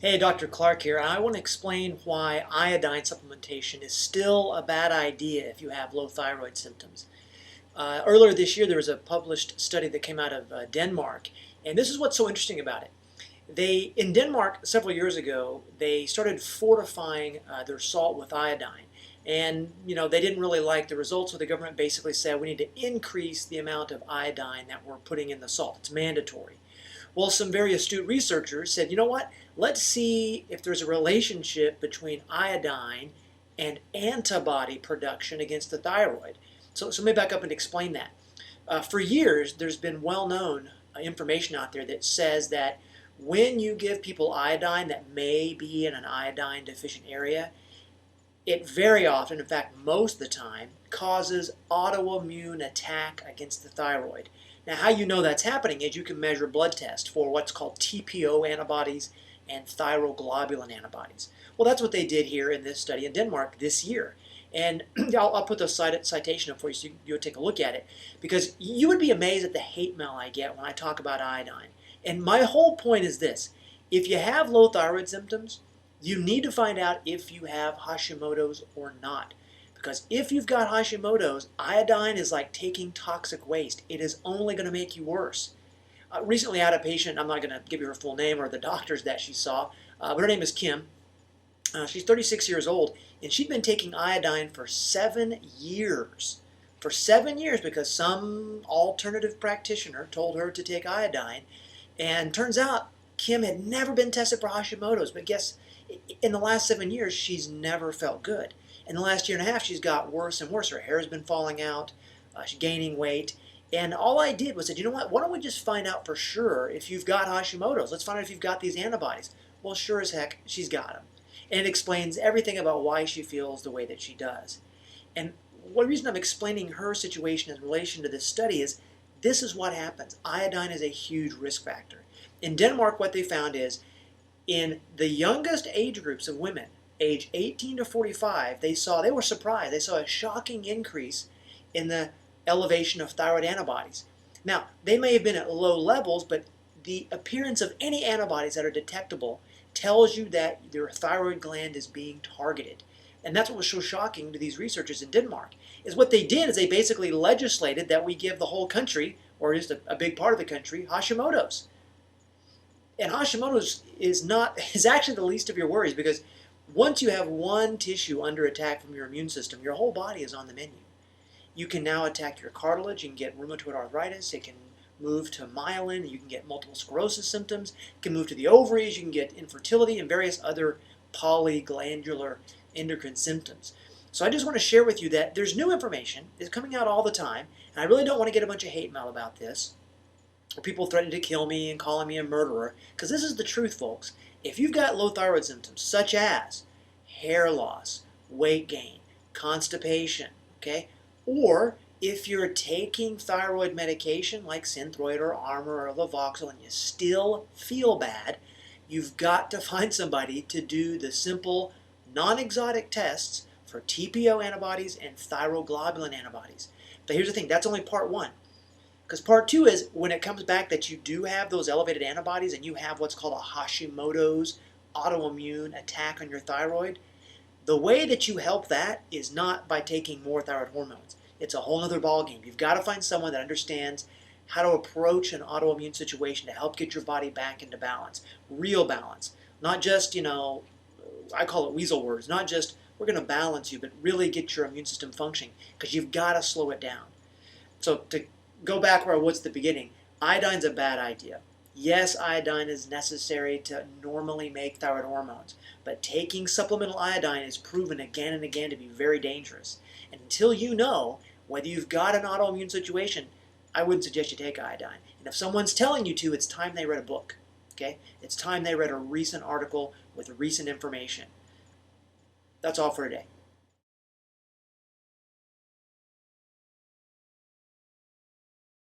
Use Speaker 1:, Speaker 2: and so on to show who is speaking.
Speaker 1: Hey, Dr. Clark here. I want to explain why iodine supplementation is still a bad idea if you have low thyroid symptoms. Earlier this year, there was a published study that came out of Denmark, and this is what's so interesting about it. In Denmark, several years ago, they started fortifying their salt with iodine. And, they didn't really like the results, so the government basically said we need to increase the amount of iodine that we're putting in the salt. It's mandatory. Well, some very astute researchers said, you know what? Let's see if there's a relationship between iodine and antibody production against the thyroid. So let me back up and explain that. For years, there's been well-known information out there that says that when you give people iodine that may be in an iodine deficient area, it very often, in fact most of the time, causes autoimmune attack against the thyroid. Now how you know that's happening is you can measure blood tests for what's called TPO antibodies and thyroglobulin antibodies. Well, that's what they did here in this study in Denmark this year. And I'll put the citation up for you so you'll take a look at it, because you would be amazed at the hate mail I get when I talk about iodine. And my whole point is this: if you have low thyroid symptoms, you need to find out if you have Hashimoto's or not. Because if you've got Hashimoto's, iodine is like taking toxic waste. It is only going to make you worse. Recently I had a patient, I'm not going to give you her full name or the doctors that she saw, but her name is Kim. She's 36 years old, and she'd been taking iodine for 7 years. For 7 years, because some alternative practitioner told her to take iodine. And turns out Kim had never been tested for Hashimoto's, but guess, in the last 7 years, she's never felt good. In the last year and a half, she's got worse and worse. Her hair has been falling out, she's gaining weight. And all I did was said, you know what, why don't we just find out for sure if you've got Hashimoto's? Let's find out if you've got these antibodies. Well, sure as heck, she's got them. And it explains everything about why she feels the way that she does. And one reason I'm explaining her situation in relation to this study is this is what happens. Iodine is a huge risk factor. In Denmark, what they found is in the youngest age groups of women, age 18 to 45, they were surprised. They saw a shocking increase in the elevation of thyroid antibodies. Now, they may have been at low levels, but the appearance of any antibodies that are detectable tells you that your thyroid gland is being targeted. And that's what was so shocking to these researchers in Denmark. Is what they did is they basically legislated that we give the whole country, or just a big part of the country, Hashimoto's. And Hashimoto's is actually the least of your worries, because once you have one tissue under attack from your immune system, your whole body is on the menu. You can now attack your cartilage. You can get rheumatoid arthritis. It can move to myelin. You can get multiple sclerosis symptoms. It can move to the ovaries. You can get infertility and various other polyglandular endocrine symptoms. So I just want to share with you that there's new information. It's coming out all the time. And I really don't want to get a bunch of hate mail about this, or people threatening to kill me and calling me a murderer, because this is the truth, folks. If you've got low thyroid symptoms such as hair loss, weight gain, constipation, okay, or if you're taking thyroid medication like Synthroid or Armour or Levoxyl and you still feel bad, you've got to find somebody to do the simple, non-exotic tests for TPO antibodies and thyroglobulin antibodies. But here's the thing, that's only part one. Because part two is when it comes back that you do have those elevated antibodies and you have what's called a Hashimoto's autoimmune attack on your thyroid, the way that you help that is not by taking more thyroid hormones. It's a whole other ballgame. You've got to find someone that understands how to approach an autoimmune situation to help get your body back into balance, real balance. Not just, I call it weasel words, not just we're going to balance you, but really get your immune system functioning, because you've got to slow it down. So to go back where I was at the beginning, iodine's a bad idea. Yes, iodine is necessary to normally make thyroid hormones, but taking supplemental iodine is proven again and again to be very dangerous. And until you know whether you've got an autoimmune situation, I wouldn't suggest you take iodine. And if someone's telling you to, it's time they read a book. Okay? It's time they read a recent article with recent information. That's all for today.